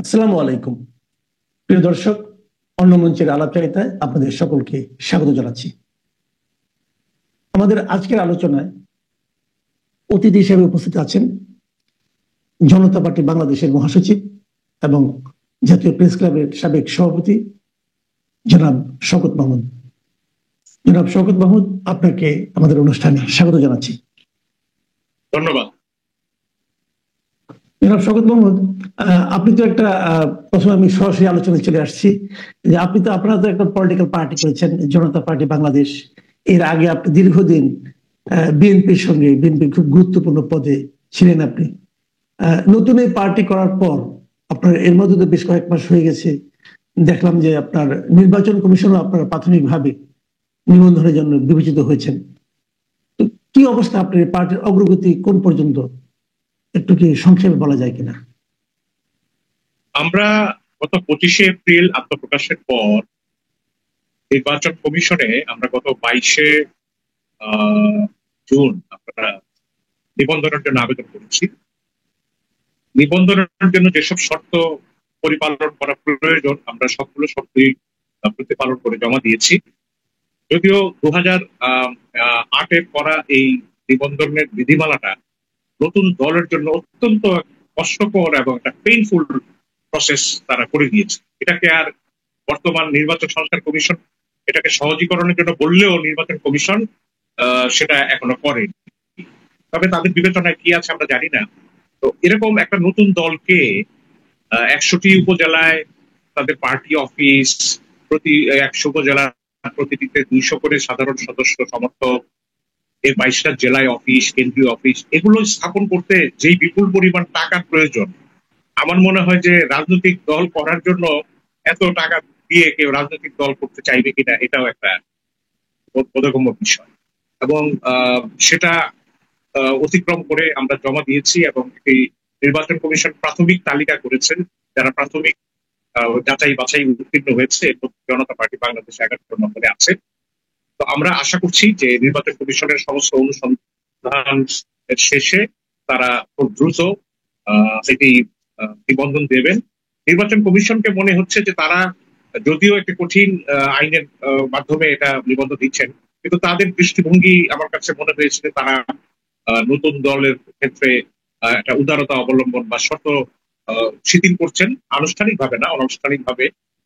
আসসালামু আলাইকুম। প্রিয় দর্শক, অন্য মঞ্চের আলাপচারিতায় আপনাদের সকলকে স্বাগত জানাচ্ছি। আমাদের আজকের আলোচনায় অতিথি হিসেবে উপস্থিত আছেন জনতা পার্টি বাংলাদেশের মহাসচিব এবং জাতীয় প্রেস ক্লাবের সাবেক সভাপতি জনাব শওকত মাহমুদ। জনাব শওকত মাহমুদ, আপনাকে আমাদের অনুষ্ঠানে স্বাগত জানাচ্ছি। ধন্যবাদ। জনাব শওকত মাহমুদ, আপনি তো একটা প্রথমে আমি সরাসরি আলোচনায় চলে আসছি যে আপনারা তো একটা পলিটিক্যাল পার্টি করেছেন, জনতা পার্টি বাংলাদেশ। এর আগে আপনি দীর্ঘদিন বিএনপির সঙ্গে, বিএনপির খুব গুরুত্বপূর্ণ পদে ছিলেন আপনি। নতুন এই পার্টি করার পর আপনার এর মধ্যে তো বেশ কয়েক মাস হয়ে গেছে, দেখলাম যে আপনার নির্বাচন কমিশনও আপনার প্রাথমিকভাবে নিবন্ধনের জন্য বিবেচিত হয়েছেন। তো কি অবস্থা আপনার পার্টির অগ্রগতি কোন পর্যন্ত, একটু কি সংক্ষেপে বলা যায় কিনা? আমরা গত 25শে এপ্রিল আত্মপ্রকাশের পর নির্বাচন কমিশনে আমরা গত 22শে জুন আমরা নিবন্ধনের জন্য আবেদন করেছি। নিবন্ধনের জন্য যেসব শর্ত পরিপালন করা প্রয়োজন আমরা সবগুলো শর্তই প্রতিপালন করে জমা দিয়েছি। যদিও 2008-এ করা এই নিবন্ধনের বিধিমালাটা নতুন দলের জন্য অত্যন্ত কষ্টকর এবং একটা পেইনফুল প্রসেস তারা করে দিয়েছে। এটাকে আর বর্তমান নির্বাচন সংস্কার কমিশন এটাকে সহজীকরণের জন্য বললেও নির্বাচন কমিশন সেটা এখনো করেনি। তবে তাদের বিবেচনায় কি আছে আমরা জানি না। তো এরকম একটা নতুন দলকে 100টি উপজেলায় তাদের পার্টি অফিস, প্রতি 100 উপজেলা প্রতিটিতে 200 করে সাধারণ সদস্য সমর্থক, এর 22টা জেলায় অফিস, কেন্দ্রীয় অফিস, এগুলো স্থাপন করতে যেই বিপুল পরিমাণ টাকার প্রয়োজন, আমার মনে হয় যে রাজনৈতিক দল করার জন্য এত টাকা দিয়ে কেউ রাজনৈতিক দল করতে চাইবে কিনা এটাও একটা বোধগম্য বিষয়। এবং সেটা অতিক্রম করে আমরা জমা দিয়েছি এবং এই নির্বাচন কমিশন প্রাথমিক তালিকা করেছেন যারা প্রাথমিক যাচাই বাছাই উত্তীর্ণ হয়েছে, জনতা পার্টি বাংলাদেশ 11 নম্বরে আছে। তো আমরা আশা করছি যে নির্বাচন কমিশনের সমস্ত অনুসন্ধান শেষে তারা খুব দ্রুত এটি নিবন্ধন দেবেন। নির্বাচন কমিশনকে মনে হচ্ছে যে তারা যদিও একটি কঠিন আইনের মাধ্যমে এটা নিবন্ধন দিচ্ছেন, কিন্তু তাদের দৃষ্টিভঙ্গি আমার কাছে মনে হয়েছে যে তারা নতুন দলের ক্ষেত্রে একটা উদারতা অবলম্বন বা শর্ত শিথিল করছেন, আনুষ্ঠানিকভাবে না, অনানুষ্ঠানিকভাবে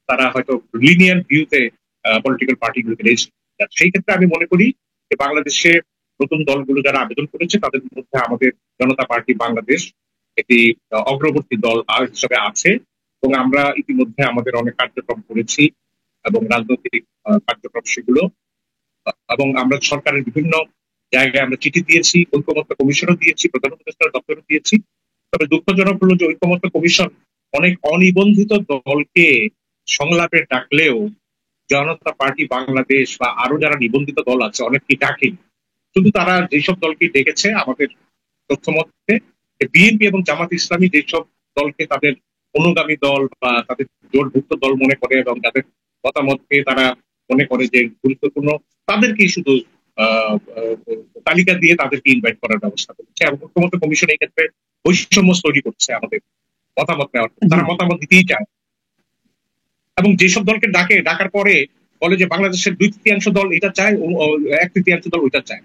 তারা হয়তো লিনিয়ার ভিউতে পলিটিক্যাল পার্টিগুলোকে রয়েছে। সেই ক্ষেত্রে আমি মনে করি যে বাংলাদেশে নতুন দলগুলো যারা আবেদন করেছে তাদের মধ্যে আমাদের জনতা পার্টি বাংলাদেশ একটি অগ্রবর্তী দল হিসেবে আছে এবং আমরা ইতিমধ্যে আমাদের অনেক কার্যক্রম করেছি এবং রাজনৈতিক কার্যক্রম সেগুলো, এবং আমরা সরকারের বিভিন্ন জায়গায় আমরা চিঠি দিয়েছি, ঐকমত্য কমিশনও দিয়েছি, প্রধান উপদেষ্টার দপ্তরও দিয়েছি। তবে দুঃখজনক হলো যে ঐকমত্য কমিশন অনেক অনিবন্ধিত দলকে সংলাপে ডাকলেও জনতা পার্টি বাংলাদেশ বা আরো যারা নিবন্ধিত দল আছে অনেককে ডাকেনি। শুধু তারা যেসব দলকে ডেকেছে আমাদের তথ্য মতে বিএনপি এবং জামাত ইসলামী যেসব দলকে তাদের অনুগামী দল বা তাদের জোটভুক্ত দল মনে করে এবং তাদের মতামতকে তারা মনে করে যে গুরুত্বপূর্ণ, তাদেরকেই শুধু তালিকা দিয়ে তাদেরকে ইনভাইট করার ব্যবস্থা করছে এবং ঐকমত্য কমিশন এই ক্ষেত্রে বৈষম্য তৈরি করছে আমাদের মতামত নেওয়ার। তারা মতামত দিতেই চায় এবং যেসব দলকে ডাকার পরে বলে যে বাংলাদেশের 2/3 দল এটা চায়, 1/3 দল ওইটা চায়।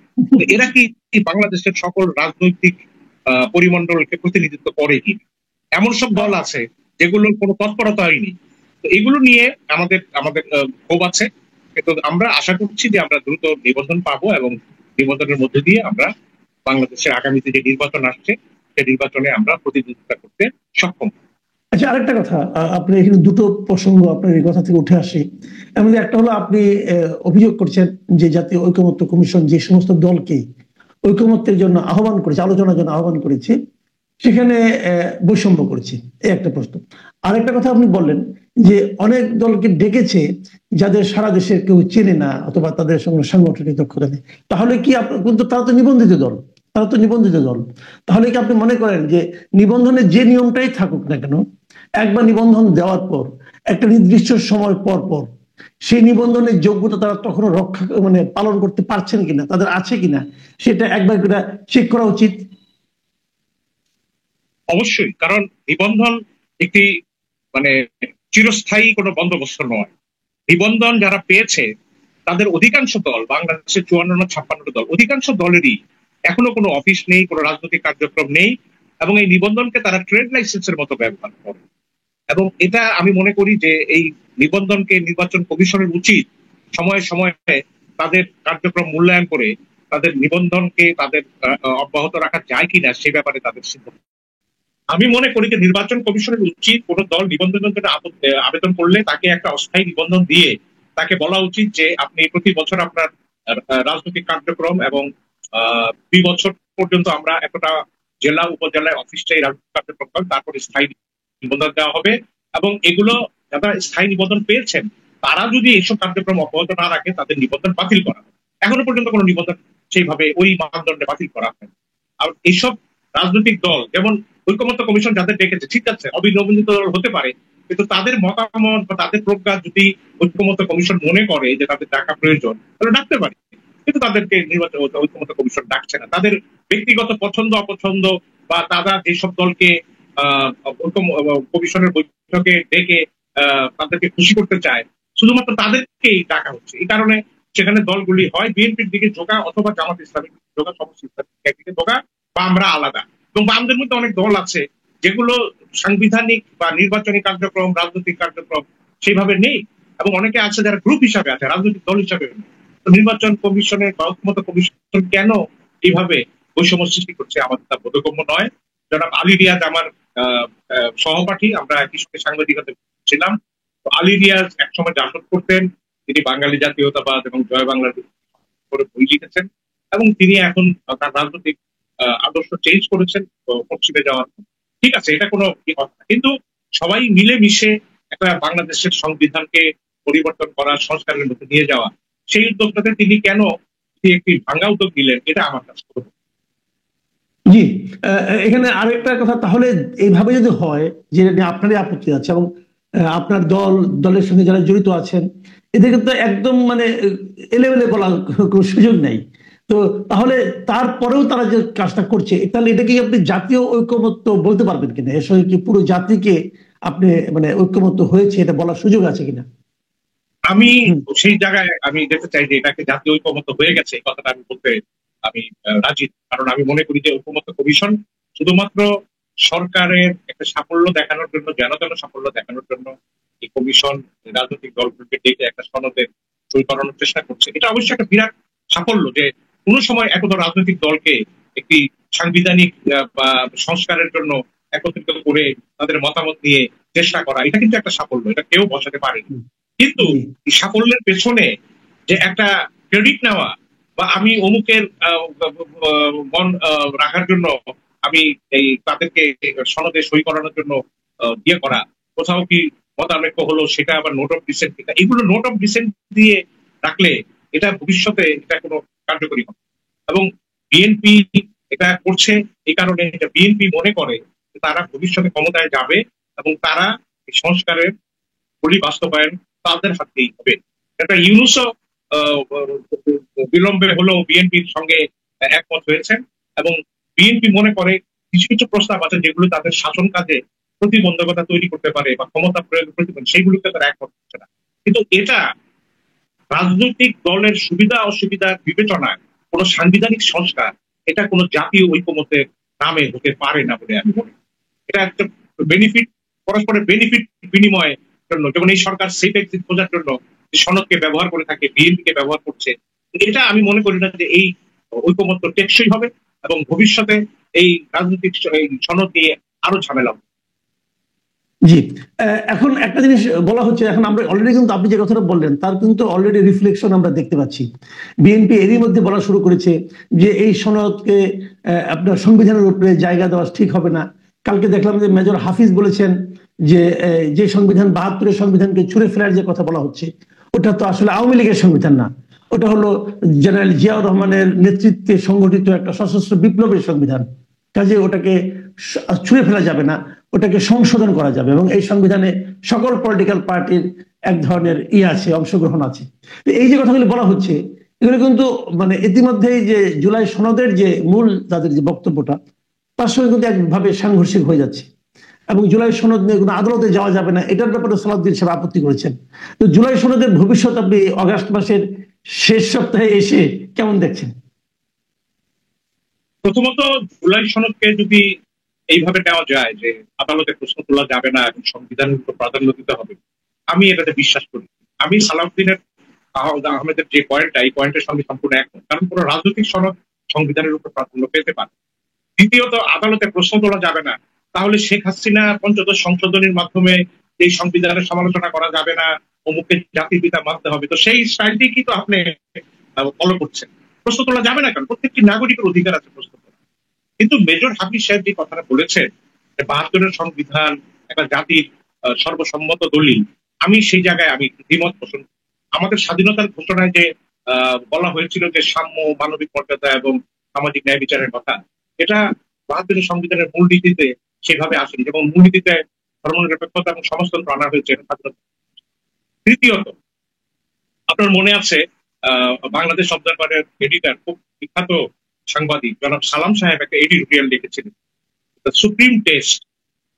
এরা কি বাংলাদেশের সকল রাজনৈতিক পরিমণ্ডলকে প্রতিনিধিত্ব করে কি? এমন সব দল আছে যেগুলোর কোনো তৎপরতা হয়নি। তো এগুলো নিয়ে আমাদের আমাদের ক্ষোভ আছে, কিন্তু আমরা আশা করছি যে আমরা দ্রুত নিবন্ধন পাবো এবং নিবন্ধনের মধ্য দিয়ে আমরা বাংলাদেশের আগামীতে যে নির্বাচন আসছে সেই নির্বাচনে আমরা প্রতিদ্বন্দ্বিতা করতে সক্ষম। আচ্ছা, আরেকটা কথা, আপনি এখানে দুটো প্রসঙ্গ আপনার এই কথা থেকে উঠে আসে। এর মধ্যে একটা হলো আপনি অভিযোগ করছেন যে জাতীয় ঐকমত্য কমিশন যে সমস্ত দলকে ঐকমত্যের জন্য আহ্বান করেছে, আলোচনার জন্য আহ্বান করেছে, সেখানে বৈষম্য করেছে, এই একটা প্রশ্ন। আরেকটা কথা আপনি বললেন যে অনেক দলকে ডেকেছে যাদের সারা দেশের কেউ চেনে না অথবা তাদের সঙ্গে সাংগঠনিক দক্ষতা নেই। তাহলে কি কিন্তু তারা তো নিবন্ধিত দল, তাহলে কি আপনি মনে করেন যে নিবন্ধনের যে নিয়মটাই থাকুক না কেন, একবার নিবন্ধন দেওয়ার পর একটা নির্দিষ্ট সময় পর পর সেই নিবন্ধনের যোগ্যতা তারা তখনও রক্ষা পালন করতে পারছেন কিনা, তাদের আছে কিনা, সেটা একবার চেক করা উচিত? অবশ্যই, কারণ নিবন্ধন একটি মানে চিরস্থায়ী কোনো বন্দোবস্ত নয়। নিবন্ধন যারা পেয়েছে তাদের অধিকাংশ দল, বাংলাদেশের 54-56 দল, অধিকাংশ দলেরই এখনো কোনো অফিস নেই, কোনো রাজনৈতিক কার্যক্রম নেই, এবং এই নিবন্ধনকে তারা ট্রেড লাইসেন্সের মতো ব্যবহার করে। এবং এটা আমি মনে করি যে এই নিবন্ধনকে নির্বাচন কমিশনের উচিত সময়ে সময়ে তাদের কার্যক্রম মূল্যায়ন করে তাদের নিবন্ধনকে তাদের অব্যাহত রাখা যায় কিনা সে ব্যাপারে তাদের সিদ্ধান্ত। আমি মনে করি যে নির্বাচন কমিশনের উচিত কোন দল নিবন্ধনের জন্য আবেদন করলে তাকে একটা অস্থায়ী নিবন্ধন দিয়ে তাকে বলা উচিত যে আপনি প্রতি বছর আপনার রাজনৈতিক কার্যক্রম এবং 2 বছর পর্যন্ত আমরা এতটা জেলা উপজেলায় অফিসটাই রাজনৈতিক কার্যক্রম করেন, তারপরে স্থায়ী নিবন্ধন দেওয়া হবে। এবং এগুলো যারা স্থায়ী নিবন্ধন পেয়েছেন তারা যদি এইসব কার্যক্রম অব্যাহত না রাখে তাদের নিবন্ধন বাতিল করা হবে। এখনো পর্যন্ত কোনো নিবন্ধন সেইভাবে ওই মানদণ্ডে বাতিল করা হয়। আর এইসব রাজনৈতিক দল যেমন ঐকমত্য কমিশন যাদের ডেকেছে, ঠিক আছে অবিনবন্ধিত দল হতে পারে, কিন্তু তাদের মতামত বা তাদের প্রজ্ঞা যদি ঐকমত্য কমিশন মনে করে যে তাদের ডাকা প্রয়োজন তাহলে ডাকতে পারে। কিন্তু তাদেরকে নির্বাচন ঐকমত্য কমিশন ডাকছে না। তাদের ব্যক্তিগত পছন্দ অপছন্দ বা তারা যেসব দলকে কমিশনের বৈঠকে ডেকে তাদেরকে খুশি করতে চায় শুধুমাত্র তাদেরকেই ডাকা হচ্ছে। এই কারণে সেখানে দলগুলি হয় বিএনপির দিকে ঝোঁকা অথবা জামাত ইসলামের ঝোঁকা, সমস্ত ইসলামিক দিকে ঝোঁকা, বা আমরা আলাদা। এবং বামদের মধ্যে অনেক দল আছে যেগুলো সাংবিধানিক বা নির্বাচনী কার্যক্রম, রাজনৈতিক কার্যক্রম সেভাবে নেই, এবং অনেকে আছে যারা গ্রুপ হিসাবে আছে, রাজনৈতিক দল হিসাবে। তো নির্বাচন কমিশনের বা ঐকমত্য কমিশন কেন এইভাবে বৈষম্য সৃষ্টি করছে আমাদের তা বোধগম্য নয়। জনাব আলী রিয়াজ আমার সহপাঠী, আমরা একই সঙ্গে সাংবাদিকতা ছিলাম। তো আলী রিয়াজ একসময় জাসদ করতেন, তিনি বাঙালি জাতীয়তাবাদ এবং জয় বাংলার করে বই লিখেছেন, এবং তিনি এখন তার রাজনৈতিক আদর্শ চেঞ্জ করেছেন পশ্চিমে যাওয়ার। ঠিক আছে, এটা কোনো কথা না, কিন্তু সবাই মিলে মিশে একটা বাংলাদেশের সংবিধানকে পরিবর্তন করা, সংস্কারের মধ্যে নিয়ে যাওয়া, সেই উদ্যোগটাতে তিনি কেন একটি ভাঙ্গা উদ্যোগ নিলেন এটা আমার কাছে। জি, এখানে আরেকটা কথা, তাহলে এইভাবে যদি হয় যে আপনারই আপত্তি আছে এবং আপনার দলের সঙ্গে যারা জড়িত আছেন এদেরকে তো একদম মানে এলেবেলে বলার কোনো সুযোগ নেই, তো তাহলে তারপরেও তারা যে কাজটা করছে তাহলে এটা কি আপনি জাতীয় ঐকমত্য বলতে পারবেন কিনা? এর সঙ্গে কি পুরো জাতিকে আপনি মানে ঐকমত্য হয়েছে এটা বলার সুযোগ আছে কিনা? আমি সেই জায়গায় আমি যেতে চাই যে এটাকে জাতীয় ঐকমত্য হয়ে গেছে এই কথাটা আমি বলতে আমি রাজি। কারণ আমি মনে করি যে ঐকমত্য কমিশন শুধুমাত্র সরকারের একটা সাফল্য দেখানোর জন্য, যেন তেন সাফল্য দেখানোর জন্য এই কমিশন রাজনৈতিক দলগুলোকে ডেকে একটা সনদে সই করানোর চেষ্টা করছে। এটা অবশ্যই একটা বিরাট সাফল্য যে কোন সময় এত রাজনৈতিক দলকে একটি সাংবিধানিক বা সংস্কারের জন্য একত্রিত করে তাদের মতামত নিয়ে চেষ্টা করা, এটা কিন্তু একটা সাফল্য, এটা কেউ বসাতে পারেনি। কিন্তু এই সাফল্যের পেছনে যে একটা ক্রেডিট নেওয়া বা আমি অমুকের মন রাখার জন্য আমি এই তাদেরকে সনদে সই করানোর জন্য ইয়ে করা, কোথাও কি মতানৈক্য হলো সেটা আবার নোট অফ ডিসেন্ট, এগুলো নোট অফ ডিসেন্ট দিয়ে রাখলে এটা ভবিষ্যতে এটা কোনো কার্যকরী হবে। এবং বিএনপি এটা করছে এই কারণে বিএনপি মনে করে তারা ভবিষ্যতে ক্ষমতায় যাবে এবং তারা সংস্কারের বলি বাস্তবায়ন তাদের হাতেই হবে। একটা ইউনুসও বিলম্বে হলেও বিএনপির সঙ্গে একমত হয়েছেন, এবং বিএনপি মনে করে কিছু কিছু প্রস্তাব আছে যেগুলো তাদের শাসন কাজে প্রতিবন্ধকতা তৈরি করতে পারে বা ক্ষমতা প্রয়োগের প্রতিবন্ধক, সেইগুলোকে তারা একমত হচ্ছে না। কিন্তু এটা রাজনৈতিক দলের সুবিধা অসুবিধার বিবেচনায় কোন সাংবিধানিক সংস্কার এটা কোন জাতীয় ঐকমত্যের নামে হতে পারে না বলে আমি মনে করি। এটা একটা বেনিফিট, পরস্পরের বেনিফিট বিনিময়ের জন্য, যেমন এই সরকার সেফ এক্সিট খোঁজার জন্য সনদকে ব্যবহার করে থাকে, বিএনপি কে ব্যবহার করছে, এটা আমি মনে করি না যে এই ঐকমত্য টেকসই হবে এবং ভবিষ্যতে এই রাজনৈতিক সনদ নিয়ে আরো ঝামেলা হবে। জি, এখন একটা জিনিস বলা হচ্ছে, এখন আমরা অলরেডি কিন্তু আপনি যে কথাটা বললেন তার কিন্তু অলরেডি রিফ্লেকশন আমরা দেখতে পাচ্ছি। বিএনপি এরই মধ্যে বলা শুরু করেছে যে এই সনদকে আপনার সংবিধানের উপরে জায়গা দেওয়া ঠিক হবে না। কালকে দেখলাম যে মেজর হাফিজ বলেছেন যে যে সংবিধান 72-এর সংবিধানকে ছুঁড়ে ফেলার যে কথা বলা হচ্ছে ওটা তো আসলে আওয়ামী লীগের সংবিধান না, ওটা হলো জেনারেল জিয়াউর রহমানের নেতৃত্বে সংগঠিত একটা সশস্ত্র বিপ্লবের সংবিধান। কাজে ওটাকে ছুঁড়ে ফেলা যাবে না, ওটাকে সংশোধন করা যাবে এবং এই সংবিধানে সকল পলিটিক্যাল পার্টির এক ধরনের আছে, অংশগ্রহণ আছে। এই যে কথাগুলি বলা হচ্ছে এগুলো কিন্তু মানে ইতিমধ্যেই যে জুলাই সনদের যে মূল তাদের যে বক্তব্যটা তার সঙ্গে কিন্তু একভাবে সাংঘর্ষিক হয়ে যাচ্ছে। এবং জুলাই সনদ নিয়ে কোনো আদালতে যাওয়া যাবে না, এটার ব্যাপারে সালাউদ্দিন সাহেব আপত্তি করেছেন। তো জুলাই সনদের ভবিষ্যৎ আপনি অগাস্ট মাসের শেষ সপ্তাহে এসে কেমন দেখছেন? প্রথমত, জুলাই সনদকে যদি এইভাবে নেওয়া যায় যে আদালতে প্রশ্ন তোলা যাবে না এবং সংবিধানের উপর প্রাধান্য দিতে হবে, আমি এটাতে বিশ্বাস করি। আমি সালাউদ্দিনের আহমেদের যে পয়েন্টটা, এই পয়েন্টের সঙ্গে সম্পূর্ণ একমত। কারণ কোনো রাজনৈতিক সনদ সংবিধানের উপর প্রাধান্য পেতে পারে। দ্বিতীয়ত, আদালতে প্রশ্ন তোলা যাবে না, তাহলে শেখ হাসিনা পঞ্চদশ সংশোধনীর মাধ্যমে এই সংবিধানের সমালোচনা করা যাবে না, অমুকের জাতির পিতা মানতে হবে, তো সেই স্টাইলটি কিন্তু আপনি ফলো করছেন। প্রশ্ন তোলা যাবে না, কারণ প্রত্যেকটি নাগরিকের অধিকার আছে প্রশ্ন তোলা। কিন্তু মেজর হাফিজ সাহেব যে কথাটা বলেছেন যে ৭২-এর সংবিধান একটা জাতির সর্বসম্মত দলিল, আমি সেই জায়গায় আমি দ্বিমত পোষণ। আমাদের স্বাধীনতার ঘোষণায় যে বলা হয়েছিল যে সাম্য, মানবিক মর্যাদা এবং সামাজিক ন্যায় বিচারের কথা, এটা ৭২-এর সংবিধানের মূলনীতিতে সেভাবে আসেনি। যেমন মূলনীতিতে ধর্মনিরপেক্ষতা এবং সমাজতন্ত্র আনা হয়েছে স্বাধীনতা। তৃতীয়ত, আপনার মনে আছে বাংলাদেশ অবজারভারের এডিটর, খুব বিখ্যাত সাংবাদিক জনাব সালাম সাহেব একটা এডিটোরিয়াল লিখেছিলেন, সুপ্রিম টেস্ট।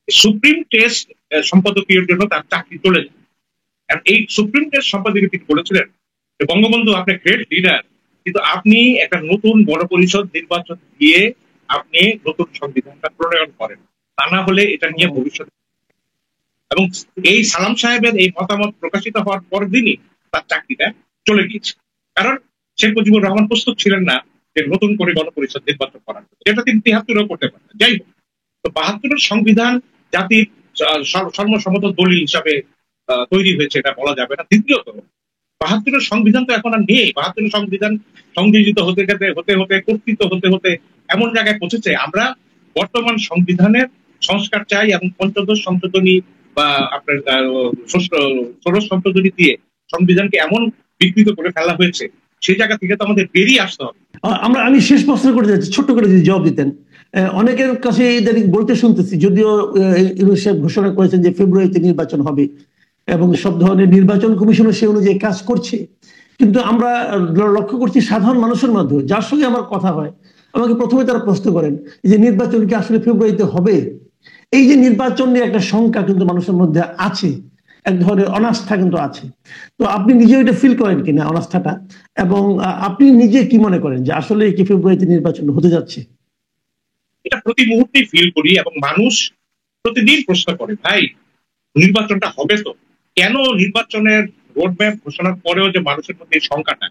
সুপ্রিম টেস্ট সম্পাদকীয়ের জন্য তার চাকরি চলে যায়। এই সুপ্রিম টেস্ট সম্পাদকীয় তিনি বলেছিলেন যে বঙ্গবন্ধু, আপনি গ্রেট লিডার, কিন্তু আপনি একটা নতুন গণপরিষদ নির্বাচন দিয়ে আপনি নতুন সংবিধানটা প্রণয়ন করেন, তা না হলে এটা নিয়ে ভবিষ্যতে। এবং এই সালাম সাহেবের এই মতামত প্রকাশিত হওয়ার পর দিনই তার চাকরিটা চলে গিয়েছে। কারণ শেখ মুজিবুর রহমান প্রস্তুত ছিলেন না যে নতুন করে গণপরিষদ নির্বাচন করার জন্য, যেটা তিনি ৭৩-এও করতে পারেন। যাই হোক, তো ৭২-এর সংবিধান জাতির সর্বসম্মত দলিল হিসাবে তৈরি হয়েছে, এটা বলা যাবে না। দ্বিতীয়ত, ৭২-এর সংবিধান তো এখন আর নেই। ৭২-এর সংবিধান সংযোজিত হতে হতে হতে কর্তৃত্ব হতে হতে এমন জায়গায় পৌঁছেছে, আমরা বর্তমান সংবিধানের সংস্কার চাই এবং পঞ্চদশ সংশোধনী বা আপনার ষোড়শ সংশোধনী দিয়ে সংবিধানকে এমন বিকৃত করে ফেলা হয়েছে, সেই জায়গা থেকে তো আমাদের বেরিয়ে আসতে হবে। আমি শেষ প্রশ্ন করতে যাচ্ছি, ছোট্ট করে যদি জবাব দিতেন। অনেকের কাছে ইদানিং বলতে শুনতেছি, যদিও ইউনূস সাহেব ঘোষণা করেছেন যে ফেব্রুয়ারিতে নির্বাচন হবে এবং সব ধরনের নির্বাচন কমিশনও সে অনুযায়ী কাজ করছে, কিন্তু আমরা লক্ষ্য করছি সাধারণ মানুষের মধ্যে যার সঙ্গে আমার কথা হয়, আমাকে প্রথমে তারা প্রশ্ন করেন যে নির্বাচন কি আসলে ফেব্রুয়ারিতে হবে? এই যে নির্বাচন নিয়ে একটা শঙ্কা কিন্তু মানুষের মধ্যে আছে, এক ধরনের অনাস্থা কিন্তু আছে। তো আপনি নিজে এটা ফিল করেন কিনা অনাস্থাটা, এবং আপনি নিজে কি মনে করেন যে আসলে কি ফেব্রুয়ারিতে নির্বাচন হতে যাচ্ছে? এটা প্রতি মুহূর্তে ফিল করি এবং মানুষ প্রতিদিন প্রশ্ন করে, ভাই নির্বাচনটা হবে তো? কেন নির্বাচনের রোডম্যাপ ঘোষণার পরেও যে মানুষের মধ্যে এই শঙ্কাটা,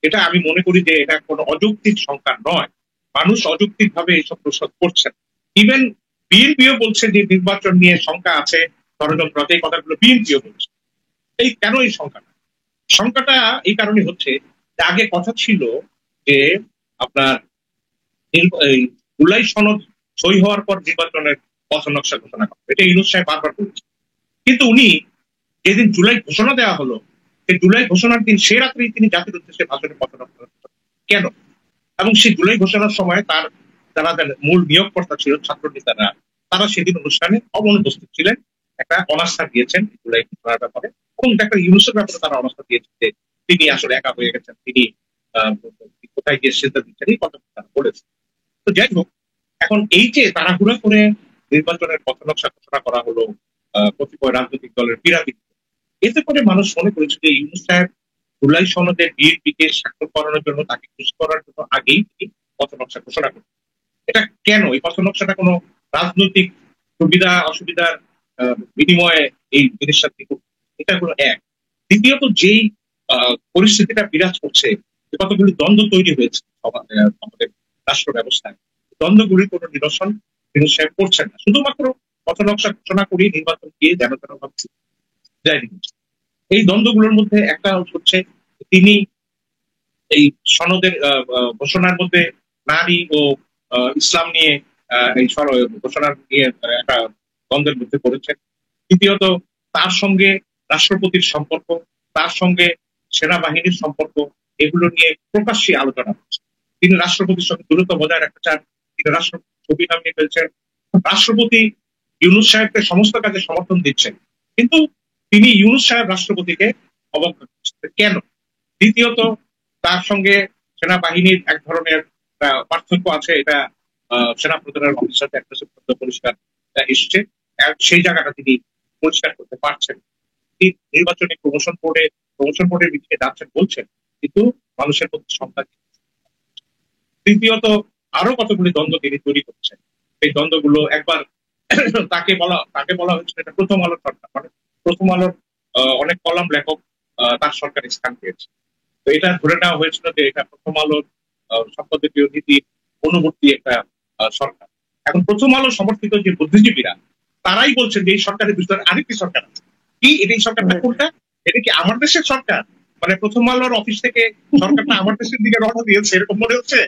এটা আমি মনে করি যে এটা কোনো অযৌক্তিক শঙ্কা নয়। মানুষ অযৌক্তিক ভাবে এইসব প্রশ্ন করছেন। ইভেন বিএনপিও বলছে যে নির্বাচন নিয়ে শঙ্কা আছে, ষড়যন্ত্র আছে, এই কথাগুলো বিএনপিও বলছে। এই কেন এই শঙ্কাটা? শঙ্কাটা এই কারণে হচ্ছে যে আগে কথা ছিল যে আপনার এই জুলাই সনদ সই হওয়ার পর নির্বাচনের পথ নকশা ঘোষণা করা, এটা ইউনূস সাহেব বারবার বলেছে। কিন্তু উনি যেদিন জুলাই ঘোষণা দেওয়া হলো, সেই জুলাই ঘোষণার দিন সে রাত্রেই তিনি জাতির উদ্দেশ্যে ভাষণে পথ নকশা কেন? এবং সেই জুলাই ঘোষণার সময় তার যারা মূল নিয়োগকর্তা ছিল ছাত্র নেতারা, তারা সেদিন অনুষ্ঠানে অনুপস্থিত ছিলেন, একটা অনাস্থা দিয়েছেন জুলাই ঘোষণার ব্যাপারে, এবং একটা ইউনূসের ব্যাপারে তারা অনাস্থা দিয়েছেন যে তিনি আসলে একা হয়ে গেছেন, তিনি কোথায় গিয়ে সিদ্ধান্ত দিচ্ছেন, এই কথা তারা বলেছেন। তো যাই হোক, এখন এই যে তাড়াহুড়া করে নির্বাচনের পথ নকশা ঘোষণা করা হলো কতিপয় রাজনৈতিক দলের বিরাগী, এতে করে মানুষ মনে করেছে যে ইউনূস সাহেব জুলাই সনদে বিএনপিকে স্বাক্ষর করানোর জন্য, তাকে খুশি করার জন্য আগেই তিনি পথ নকশা ঘোষণা করেন। এটা কেন? এই পথ নকশাটা কোনো রাজনৈতিক সুবিধা অসুবিধার বিনিময়ে এই জিনিসটা ঠিক, এটা কোনো এক। দ্বিতীয়ত, যেই পরিস্থিতিটা বিরাজ করছে, কতগুলি দ্বন্দ্ব তৈরি হয়েছে আমাদের রাষ্ট্র ব্যবস্থায়, দ্বন্দ্বগুলির কোনো নিরসন ইউনূস সাহেব করছেন না, শুধুমাত্র পথ নকশা ঘোষণা করিয়ে নির্বাচন দিয়ে যেন তেন ভাবছে যায়নি। এই দ্বন্দ্বগুলোর মধ্যে একটা হচ্ছে তিনি এই সনদের ঘোষণার মধ্যে নারী ও ইসলাম নিয়ে এই ঘোষণার নিয়ে একটা দ্বন্দ্বের মধ্যে পড়েছেন। তৃতীয়ত, তার সঙ্গে রাষ্ট্রপতির সম্পর্ক, তার সঙ্গে সেনাবাহিনীর সম্পর্ক, এগুলো নিয়ে প্রকাশ্যে আলোচনা হচ্ছে। তিনি রাষ্ট্রপতির সঙ্গে দূরত্ব বজায় রাখতে চান, তিনি রাষ্ট্রপতি ছবি নামিয়ে ফেলছেন। রাষ্ট্রপতি ইউনূস সাহেবকে সমস্ত কাজে সমর্থন দিচ্ছেন, কিন্তু তিনি ইউনূস সাহেব রাষ্ট্রপতিকে অবজ্ঞা করছেন কেন? দ্বিতীয়ত, তার সঙ্গে সেনাবাহিনীর এক ধরনের পার্থক্য আছে, এটা সেনা প্রধানের অফিস সাথে একটা পরিষ্কার এসছে। সেই জায়গাটা তিনি পরিষ্কার করতে পারছেন। তিনি নির্বাচনী প্রমোশন বোর্ডের দিকে যাচ্ছেন বলছেন, কিন্তু মানুষের মধ্যে সংখ্যা। তৃতীয়ত, আরো কতগুলি দ্বন্দ্ব তিনি তৈরি করছেন। এই দ্বন্দ্বগুলো একবার তাকে বলা হয়েছিল এটা প্রথম আলোর সরকার, মানে প্রথম আলোর অনেক কলাম লেখক তার সরকারি স্থান পেয়েছে। তো এটা ধরে নেওয়া হয়েছিল যে এটা প্রথম আলোর সম্পাদকীয় নীতির অনুবর্তী একটা সরকার। এখন প্রথম আলো সমর্থিত যে বুদ্ধিজীবীরা তারাই বলছেন যে এই সরকারের ভিতরে আরেকটি সরকার আছে। কি এটা? এই সরকারটা কোনটা? এটা কি আমার দেশের সরকার? মানে প্রথম আলোর অফিস থেকে সরকারটা আমার দেশের দিকে রওনা দিয়েছে এরকম মনে হচ্ছে।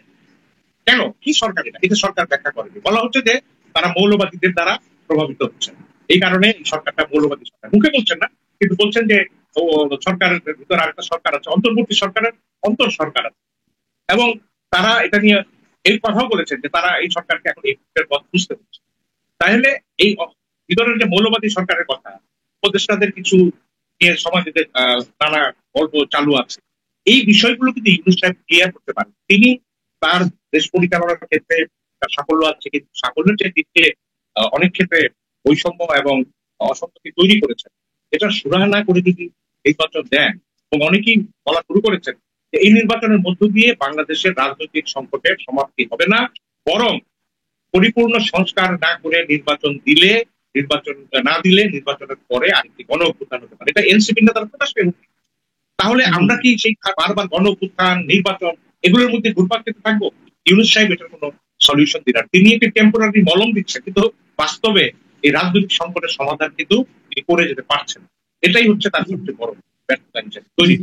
কেন? কি সরকার এটা? এটা সরকার ব্যাখ্যা করেনি। বলা হচ্ছে যে তারা মৌলবাদীদের দ্বারা প্রভাবিত হচ্ছে, এই কারণে এই সরকারটা মৌলবাদী সরকার। মুখে বলছেন না, কিন্তু বলছেন যে সরকারের ভিতরে আরেকটা সরকার আছে, অন্তর্বর্তী সরকারের অন্তর সরকার আছে। এবং তারা এটা নিয়ে এই কথাও বলেছেন যে তারা এই সরকারকে এখন এই পথ বুঝতে হচ্ছে। তাহলে এই ভিতরের যে মৌলবাদী সরকারের কথা, উপদেষ্টাদের কিছু নিয়ে সমাজে নানা গল্প চালু আছে, এই বিষয়গুলো কিন্তু ইউনূস সাহেব ক্লিয়ার করতে পারেন। তিনি তার দেশ পরিচালনার ক্ষেত্রে তার সাফল্য আছে, কিন্তু সাফল্যের যে দিকে অনেক ক্ষেত্রে বৈষম্য এবং অসঙ্গতি তৈরি করেছেন। এটা সুরাহা না করে যদি নির্বাচন দেন, এবং অনেকেই বলা শুরু করেছেন যে এই নির্বাচনের মধ্য দিয়ে বাংলাদেশের রাজনৈতিক সংকটের সমাপ্তি হবে না, বরং পরিপূর্ণ সংস্কার না করে নির্বাচন না দিলে নির্বাচনের পরে আরেকটি গণ অভ্যুত্থান হতে পারে। এটা এনসিপির নেতারা প্রকাশ পেয়ে। তাহলে আমরা কি সেই বারবার গণ অভ্যুত্থান, নির্বাচন এগুলোর মধ্যে ঘুরপাক খেতে থাকবো? ইউনূস সাহেব এটার কোনো সলিউশন দিলেন। তিনি একটি টেম্পোরারি মলম দিচ্ছেন, কিন্তু বাস্তবে এই রাজনৈতিক সংকটের সমাধান কিন্তু তিনি করে যেতে পারছেন। এটাই হচ্ছে তার সবচেয়ে বড় ব্যর্থতা হিসেবে তৈরি।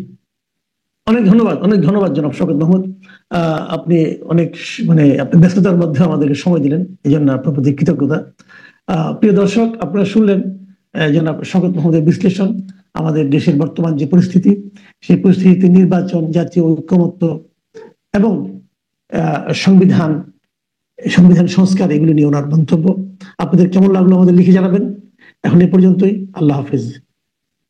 অনেক ধন্যবাদ জনাব শওকত মাহমুদ। আপনি অনেক আপনি ব্যস্ততার মধ্যে আমাদেরকে সময় দিলেন, এই জন্য আপনার প্রতি কৃতজ্ঞতা। প্রিয় দর্শক, আপনারা শুনলেন জনাব শওকত মাহমুদের বিশ্লেষণ আমাদের দেশের বর্তমান যে পরিস্থিতি, সেই পরিস্থিতিতে নির্বাচন, জাতীয় ঐক্যমত্য এবং সংবিধান সংস্কার, এগুলি নিয়ে ওনার মন্তব্য। আপনাদের কেমন লাগলো আমাদের লিখে জানাবেন। এখন এ পর্যন্তই। আল্লাহ হাফেজ।